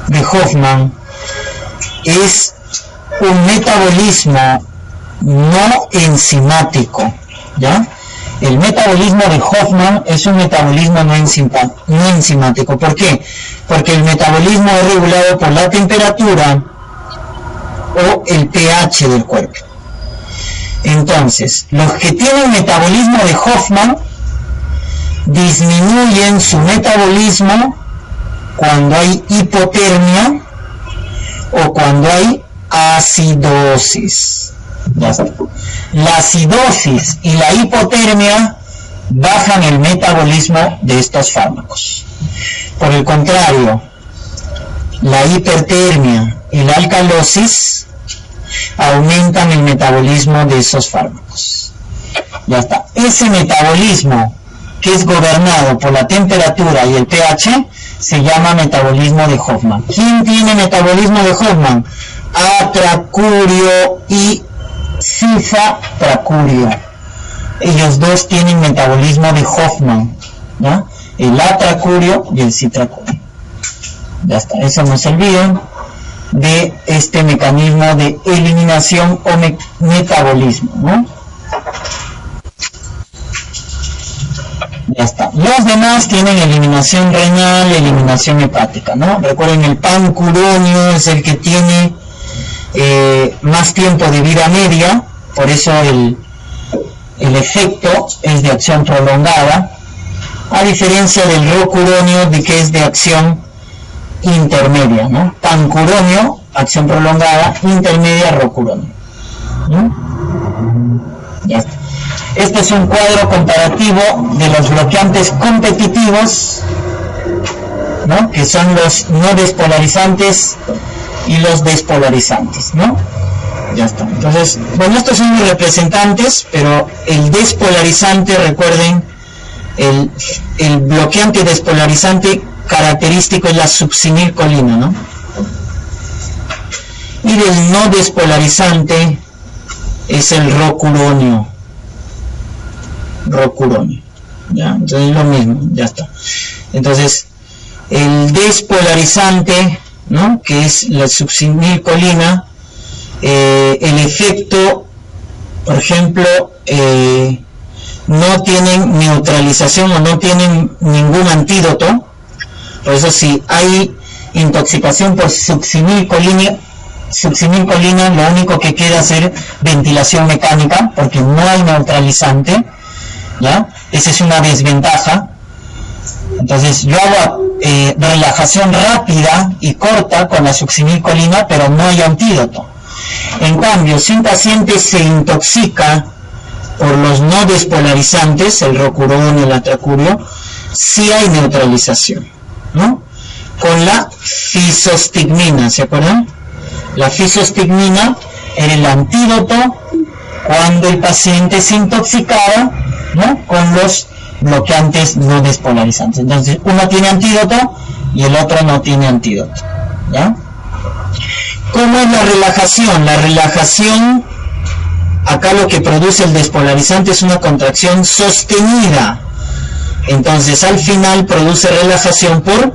de Hoffmann es un metabolismo no enzimático, ¿ya? El metabolismo de Hoffmann es un metabolismo no enzimático. ¿Por qué? Porque el metabolismo es regulado por la temperatura o el pH del cuerpo. Entonces, los que tienen metabolismo de Hoffmann disminuyen su metabolismo cuando hay hipotermia o cuando hay acidosis. Ya está. La acidosis y la hipotermia bajan el metabolismo de estos fármacos. Por el contrario, la hipertermia y la alcalosis aumentan el metabolismo de esos fármacos. Ya está. Ese metabolismo que es gobernado por la temperatura y el pH se llama metabolismo de Hoffmann. ¿Quién tiene metabolismo de Hoffmann? Atracurio y cisatracurio. Ellos dos tienen metabolismo de Hoffmann, ¿no? El atracurio y el citracurio. Ya está, eso no se olviden de este mecanismo de eliminación o metabolismo, ¿no? Ya está. Los demás tienen eliminación renal, eliminación hepática, ¿no? Recuerden, el pancuronio es el que tiene más tiempo de vida media, por eso el efecto es de acción prolongada, a diferencia del rocuronio, de que es de acción intermedia, ¿no? Pancuronio, acción prolongada, intermedia, rocuronio, ¿no? Ya está. Este es un cuadro comparativo de los bloqueantes competitivos, ¿no? Que son los no despolarizantes y los despolarizantes, ¿no? Ya está. Entonces, bueno, estos son los representantes, pero el despolarizante, recuerden, el bloqueante despolarizante característico es la succinilcolina, ¿no? Y el no despolarizante es el rocuronio. ¿Ya? Entonces es lo mismo, ya está. Entonces, el despolarizante, ¿no? Que es la succinilcolina, el efecto, por ejemplo, no tienen neutralización o no tienen ningún antídoto. Por eso, si hay intoxicación por succinilcolina, lo único que queda es hacer ventilación mecánica, porque no hay neutralizante, ¿ya? Esa es una desventaja. Entonces yo hago relajación rápida y corta con la succinilcolina, pero no hay antídoto. En cambio, si un paciente se intoxica por los no despolarizantes, el rocuronio, el atracurio, sí hay neutralización, ¿no? Con la fisostigmina, ¿se acuerdan? La fisostigmina era el antídoto cuando el paciente se intoxicaba, ¿no? Con los bloqueantes no despolarizantes. Entonces, uno tiene antídoto y el otro no tiene antídoto, ¿ya? ¿Cómo es la relajación? La relajación, acá lo que produce el despolarizante es una contracción sostenida. Entonces, al final produce relajación por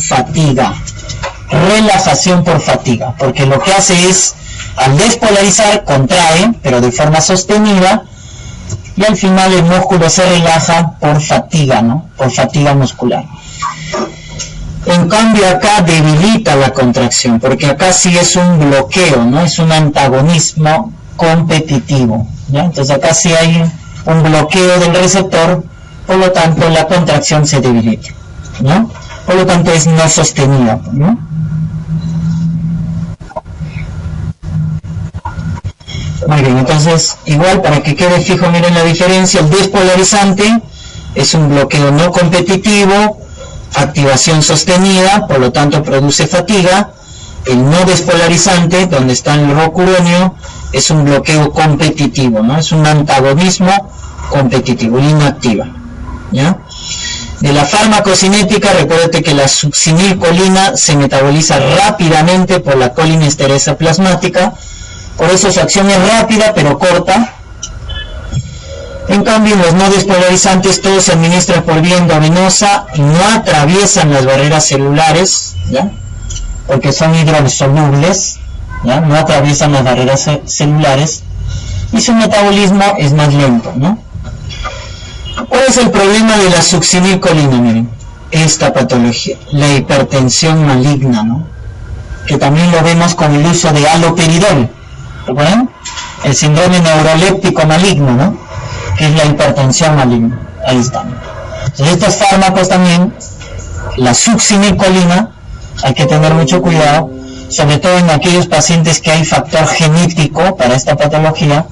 fatiga. Relajación por fatiga, porque lo que hace es, al despolarizar, contrae, pero de forma sostenida, y al final el músculo se relaja por fatiga, ¿no? Por fatiga muscular. En cambio acá debilita la contracción, porque acá sí es un bloqueo, ¿no? Es un antagonismo competitivo, ¿ya? Entonces acá sí hay un bloqueo del receptor, por lo tanto la contracción se debilita, ¿no? Por lo tanto es no sostenida, ¿no? Muy bien, entonces igual para que quede fijo, miren la diferencia. El despolarizante es un bloqueo no competitivo, activación sostenida, por lo tanto produce fatiga. El no despolarizante, donde está el rocuronio, es un bloqueo competitivo, ¿no? Es un antagonismo competitivo, inactiva, ¿ya? De la farmacocinética, recuérdate que la succinilcolina se metaboliza rápidamente por la colinesterasa plasmática, por eso su acción es rápida pero corta. En cambio, los no despolarizantes todos se administran por vía endovenosa y no atraviesan las barreras celulares, ¿ya? porque son hidrosolubles, ¿ya? No atraviesan las barreras celulares y su metabolismo es más lento, ¿no? ¿Cuál es el problema de la succinilcolina? Miren, esta patología, la hipertensión maligna, ¿no? Que también lo vemos con el uso de haloperidol, ¿recuerdan? El síndrome neuroléptico maligno, ¿no? Que es la hipertensión maligna. Ahí está. Entonces, estos fármacos también, la succinilcolina, hay que tener mucho cuidado, sobre todo en aquellos pacientes que hay factor genético para esta patología,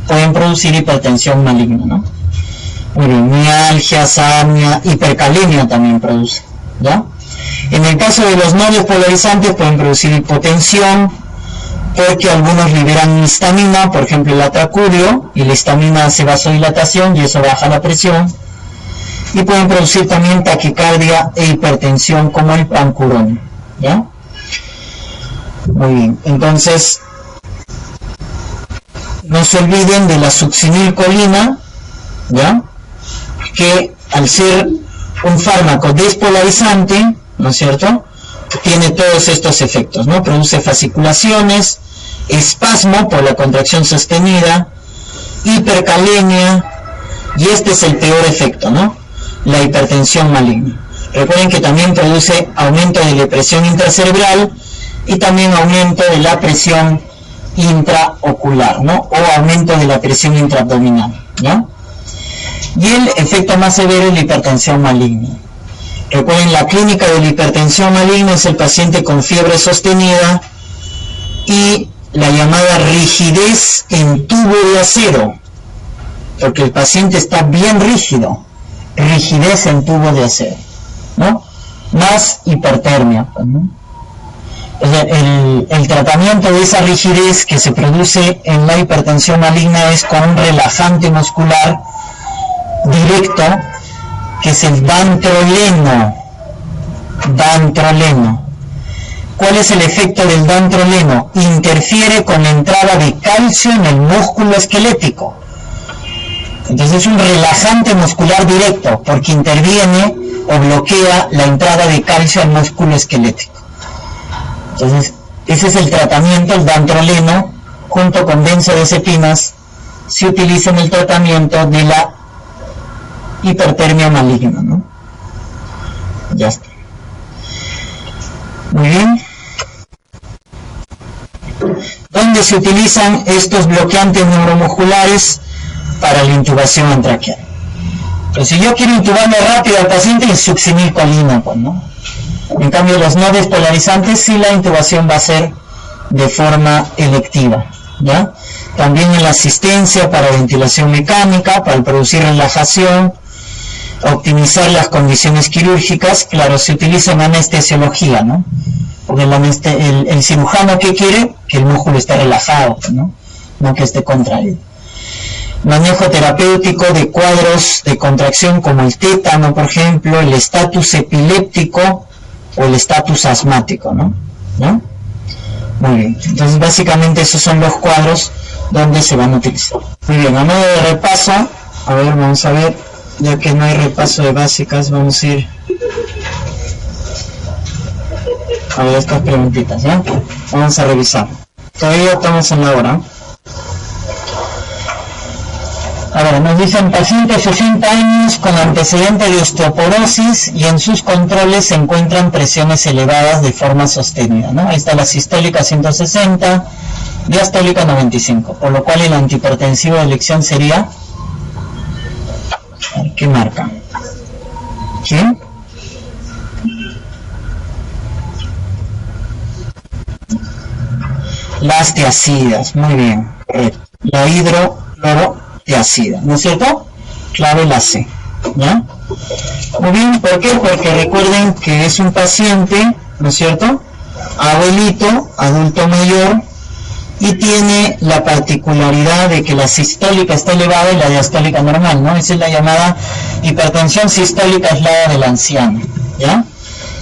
pueden producir hipertensión maligna, ¿no? Muy bien, mialgia, apnea, hipercalemia también produce, ¿ya? En el caso de los no despolarizantes pueden producir hipotensión, porque algunos liberan histamina, por ejemplo el atracurio, y la histamina hace vasodilatación y eso baja la presión, y pueden producir también taquicardia e hipertensión como el pancurón, ¿ya? Muy bien, entonces no se olviden de la succinilcolina, ¿ya? Que al ser un fármaco despolarizante, ¿no es cierto?, tiene todos estos efectos, ¿no? Produce fasciculaciones, espasmo por la contracción sostenida, hipercalemia, y este es el peor efecto, ¿no? La hipertensión maligna. Recuerden que también produce aumento de la presión intracerebral y también aumento de la presión intraocular, ¿no? O aumento de la presión intraabdominal, ¿ya? Y el efecto más severo es la hipertensión maligna. Recuerden, la clínica de la hipertensión maligna es el paciente con fiebre sostenida y la llamada rigidez en tubo de acero, porque el paciente está bien rígido, rigidez en tubo de acero, ¿no? Más hipertermia, ¿no? O sea, el tratamiento de esa rigidez que se produce en la hipertensión maligna es con un relajante muscular directo, que es el dantroleno. ¿Cuál es el efecto del dantroleno? Interfiere con la entrada de calcio en el músculo esquelético. Entonces es un relajante muscular directo, porque interviene o bloquea la entrada de calcio al músculo esquelético. Entonces ese es el tratamiento, el dantroleno, junto con benzodiazepinas, se utiliza en el tratamiento de la hipertermia maligna, ¿no? Ya está. Muy bien. ¿Dónde se utilizan estos bloqueantes neuromusculares? Para la intubación antraqueal. Pero si yo quiero intubarme rápido al paciente, es succinilcolina, pues, ¿no? En cambio, los no despolarizantes, sí, la intubación va a ser de forma electiva, ¿ya? También en la asistencia para ventilación mecánica, para producir relajación, optimizar las condiciones quirúrgicas, claro, se utiliza en anestesiología, ¿no? Porque el cirujano, ¿qué quiere? Que el músculo esté relajado, ¿no? No que esté contraído. Manejo terapéutico de cuadros de contracción como el tétano, por ejemplo, el estatus epiléptico o el estatus asmático, ¿no? ¿No? Muy bien, entonces básicamente esos son los cuadros donde se van a utilizar. Muy bien, a modo de repaso, a ver, vamos a ver, ya que no hay repaso de básicas, vamos a ir a ver estas preguntitas, ¿ya? Vamos a revisar. Todavía estamos en la hora. A ver, nos dicen paciente de 60 años con antecedente de osteoporosis y en sus controles se encuentran presiones elevadas de forma sostenida, ¿no? Ahí está la sistólica 160, diastólica 95, por lo cual el antihipertensivo de elección sería, a ver, ¿qué marca? ¿Quién? Las tiazidas, muy bien, correcto. La hidroclorotiazida, ¿no es cierto? Clave la C, ¿ya? Muy bien, ¿por qué? Porque recuerden que es un paciente, ¿no es cierto? Abuelito, adulto mayor, y tiene la particularidad de que la sistólica está elevada y la diastólica normal, ¿no? Esa es la llamada hipertensión sistólica aislada del anciano, ¿ya?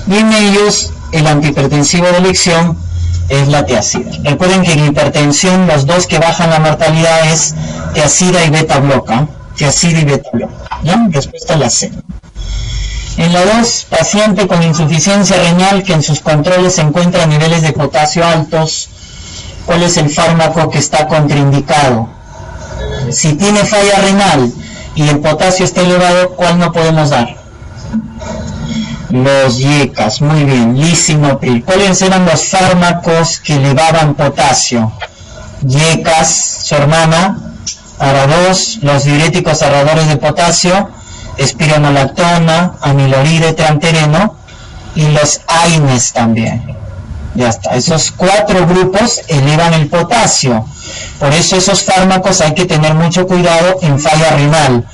Y en ellos, el antihipertensivo de elección es la tiazida. Recuerden que en hipertensión los dos que bajan la mortalidad es tiazida y beta bloca, tiazida y beta bloca, ¿ya? Respuesta a la C. En la 2, paciente con insuficiencia renal que en sus controles se encuentra niveles de potasio altos. ¿Cuál es el fármaco que está contraindicado? Si tiene falla renal y el potasio está elevado, ¿cuál no podemos dar? Los YECAS, muy bien. Lisinopril. ¿Cuáles eran los fármacos que elevaban potasio? YECAS, su hermana, ARA2, los diuréticos ahorradores de potasio, espironolactona, amiloride, trantereno y los AINES también. Ya está, esos 4 grupos elevan el potasio. Por eso esos fármacos hay que tener mucho cuidado en falla renal.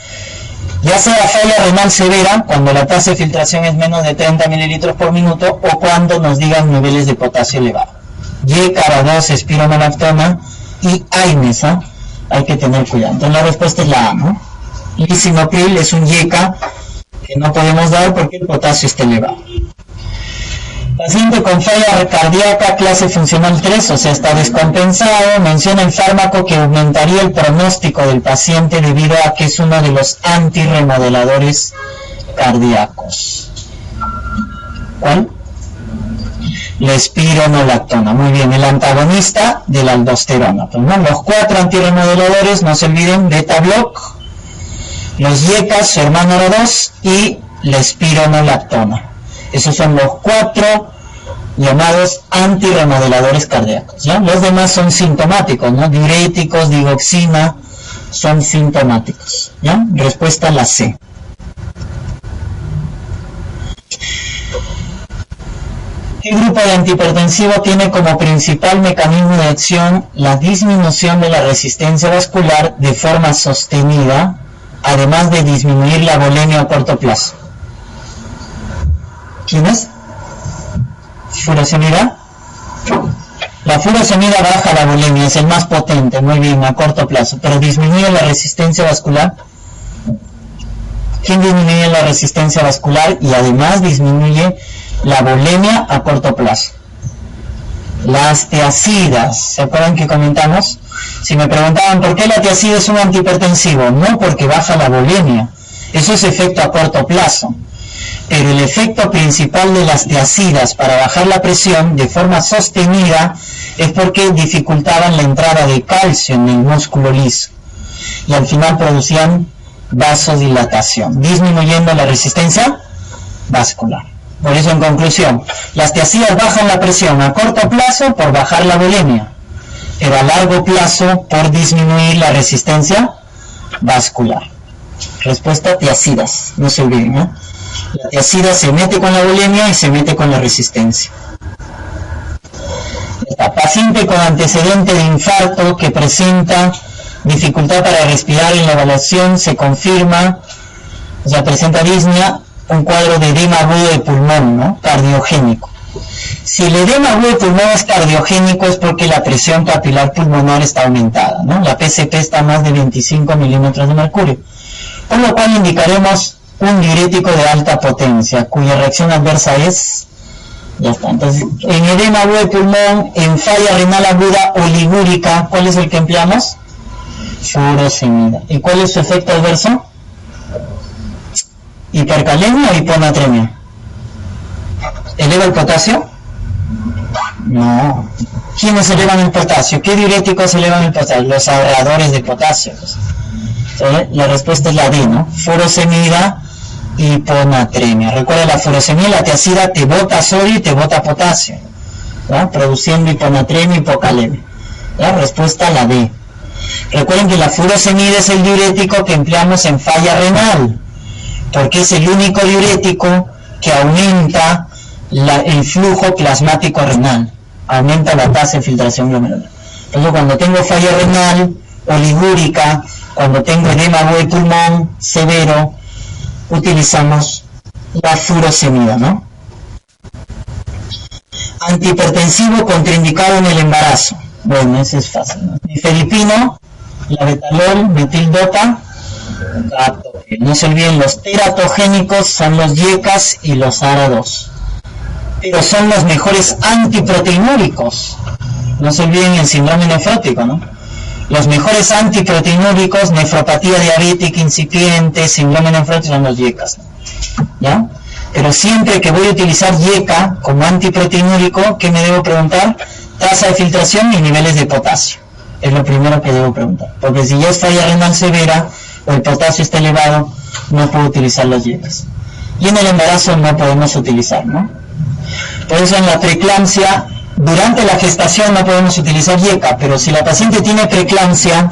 Ya sea falla renal severa, cuando la tasa de filtración es menos de 30 mililitros por minuto, o cuando nos digan niveles de potasio elevado. YECA, ARA2, espironolactona y AINES, ¿eh? Hay que tener cuidado. Entonces la respuesta es la A, ¿no? Lisinopril es un YECA que no podemos dar porque el potasio está elevado. Paciente con falla cardíaca, clase funcional 3, o sea, está descompensado. Menciona el fármaco que aumentaría el pronóstico del paciente debido a que es uno de los antirremodeladores cardíacos. ¿Cuál? La espironolactona. Muy bien, el antagonista de la aldosterona. Pues, ¿no? Los 4 antirremodeladores, no se olviden, beta-block, los YECAS, su hermano ARA2 y la espironolactona. Esos son los 4 llamados antirremodeladores cardíacos, ¿ya? Los demás son sintomáticos, ¿no? Diuréticos, digoxina, son sintomáticos, ¿ya? Respuesta la C. ¿Qué grupo de antihipertensivo tiene como principal mecanismo de acción la disminución de la resistencia vascular de forma sostenida, además de disminuir la volemia a corto plazo? ¿Quién es? ¿Furosemida? La furosemida baja la volemia, es el más potente, muy bien, a corto plazo, pero disminuye la resistencia vascular. ¿Quién disminuye la resistencia vascular y además disminuye la volemia a corto plazo? Las tiazidas, ¿se acuerdan que comentamos? Si me preguntaban por qué la tiazida es un antihipertensivo, no porque baja la volemia, eso es efecto a corto plazo. Pero el efecto principal de las tiazidas para bajar la presión de forma sostenida es porque dificultaban la entrada de calcio en el músculo liso y al final producían vasodilatación, disminuyendo la resistencia vascular. Por eso, en conclusión, las tiazidas bajan la presión a corto plazo por bajar la volemia, pero a largo plazo por disminuir la resistencia vascular. Respuesta: tiazidas, no se olviden, ¿eh? La tiazida se mete con la volemia y se mete con la resistencia. Esta paciente con antecedente de infarto que presenta dificultad para respirar en la evaluación se confirma, o sea, presenta disnea, un cuadro de edema agudo de pulmón, ¿no? Cardiogénico. Si el edema agudo de pulmón es cardiogénico es porque la presión capilar pulmonar está aumentada, ¿no? La PCP está a más de 25 milímetros de mercurio, por lo cual indicaremos un diurético de alta potencia, cuya reacción adversa es, ya está. Entonces, en edema agudo de pulmón, en falla renal aguda oligúrica, ¿cuál es el que empleamos? Furosemida. ¿Y cuál es su efecto adverso? ¿Hipercalemia o hiponatremia? ¿Eleva el potasio? No. ¿Quiénes elevan el potasio? ¿Qué diuréticos elevan el potasio? Los ahorradores de potasio. Entonces, la respuesta es la D, ¿no? Furosemida, hiponatremia. Recuerda, la furosemida, la tiazida te bota sodio y te bota potasio, ¿no? Produciendo hiponatremia y hipocalemia. La respuesta la D. Recuerden que la furosemida es el diurético que empleamos en falla renal, porque es el único diurético que aumenta el flujo plasmático renal, aumenta la tasa de filtración glomerular. Entonces, cuando tengo falla renal oligúrica, cuando tengo edema agudo de pulmón severo, utilizamos la furosemida, ¿no? Antihipertensivo contraindicado en el embarazo. Bueno, ese es fácil, ¿no? Nifedipino, la betalol, metildota, no se olviden, los teratogénicos son los YECAS y los ARA2, pero son los mejores antiproteinúricos. No se olviden el síndrome nefrótico, ¿no? Los mejores antiproteinúricos, nefropatía diabética incipiente, síndrome nefrótico, son los YECAS, ¿ya? Pero siempre que voy a utilizar YECA como antiproteinúrico, ¿qué me debo preguntar? Tasa de filtración y niveles de potasio. Es lo primero que debo preguntar. Porque si ya es falla renal severa o el potasio está elevado, no puedo utilizar las YECAs. Y en el embarazo no podemos utilizar, ¿no? Por eso en la preeclampsia, durante la gestación no podemos utilizar YECA, pero si la paciente tiene preeclampsia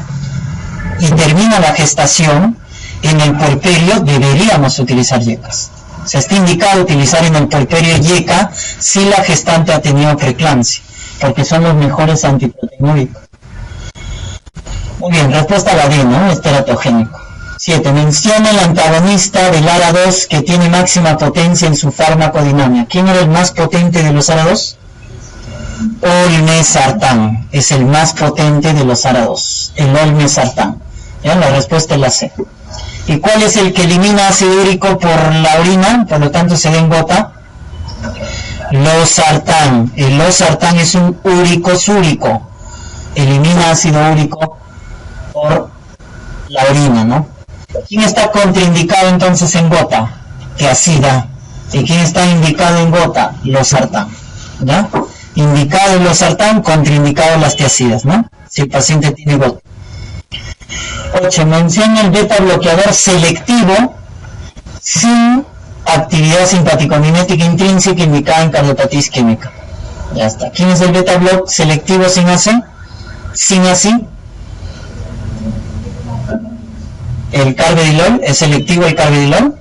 y termina la gestación, en el puerperio deberíamos utilizar YECAs. O sea, está indicado utilizar en el puerperio YECA si la gestante ha tenido preeclampsia, porque son los mejores antiproteinúricos. Muy bien, respuesta a la D, ¿no? Es teratogénico. 7. Menciona el antagonista del ARA2 que tiene máxima potencia en su farmacodinamia. ¿Quién era el más potente de los ARA2? Olmesartán. Es el más potente de los ARA2. El olmesartán. ¿Ya? La respuesta es la C. ¿Y cuál es el que elimina ácido úrico por la orina? Por lo tanto se da en gota. Losartán. El losartán es un uricosúrico. Elimina ácido úrico por la orina, ¿no? ¿Quién está contraindicado entonces en gota? Tiazida. ¿Y quién está indicado en gota? Losartán. ¿Ya? Indicado el losartán, contraindicado las tiazidas, ¿no? Si el paciente tiene gota. 8. Menciona el beta bloqueador selectivo sin actividad simpaticomimética intrínseca indicada en cardiopatía isquémica. Ya está. ¿Quién es el beta block selectivo sin AC? Sin AC. ¿El carvedilol? ¿Es selectivo el carvedilol?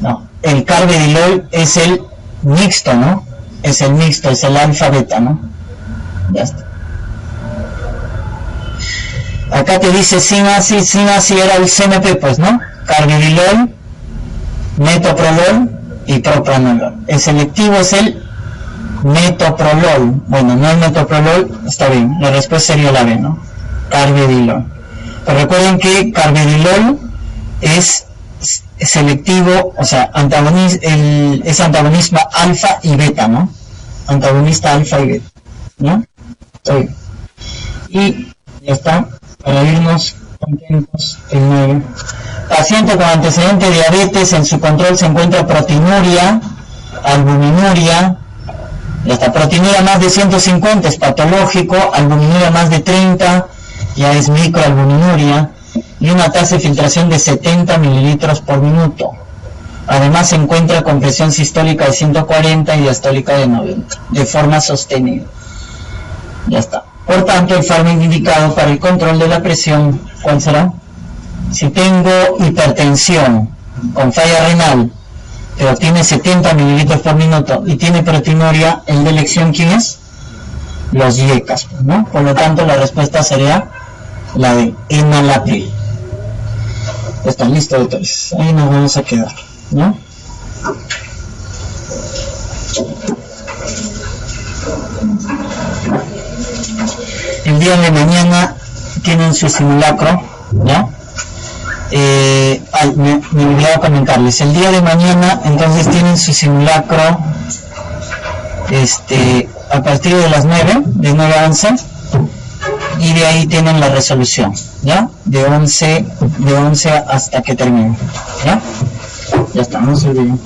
No. El carvedilol es el mixto, ¿no? Es el mixto, es el alfa beta, ¿no? Ya está. Acá te dice sin ACI era el CMP, pues, ¿no? Carvedilol, metoprolol y propranolol. El selectivo es el metoprolol. Bueno, no el metoprolol, está bien. La respuesta sería la B, ¿no? Carvedilol. Pero recuerden que carvedilol es selectivo, o sea, es antagonista alfa y beta, ¿no? Antagonista alfa y beta, ¿no? Bien. Y ya está, para irnos contentos, el 9. Paciente con antecedente de diabetes, en su control se encuentra proteinuria, albuminuria, ya está, proteinuria más de 150 es patológico, albuminuria más de 30 ya es microalbuminuria, y una tasa de filtración de 70 mililitros por minuto. Además se encuentra con presión sistólica de 140 y diastólica de 90, de forma sostenida. Ya está. Por tanto, el fármaco indicado para el control de la presión, ¿cuál será? Si tengo hipertensión con falla renal, pero tiene 70 mililitros por minuto y tiene proteinuria, ¿el de elección quién es? Los YECAs, ¿no? Por lo tanto, la respuesta sería la de enalapril. Están listos, doctores. Ahí nos vamos a quedar, ¿no? El día de mañana tienen su simulacro, ¿ya? Me olvidaba comentarles. El día de mañana, entonces, tienen su simulacro a partir de las 9, de 9 a 11, y de ahí tienen la resolución, ¿ya? De 11 hasta que termine, ¿ya? Ya está, no se olviden.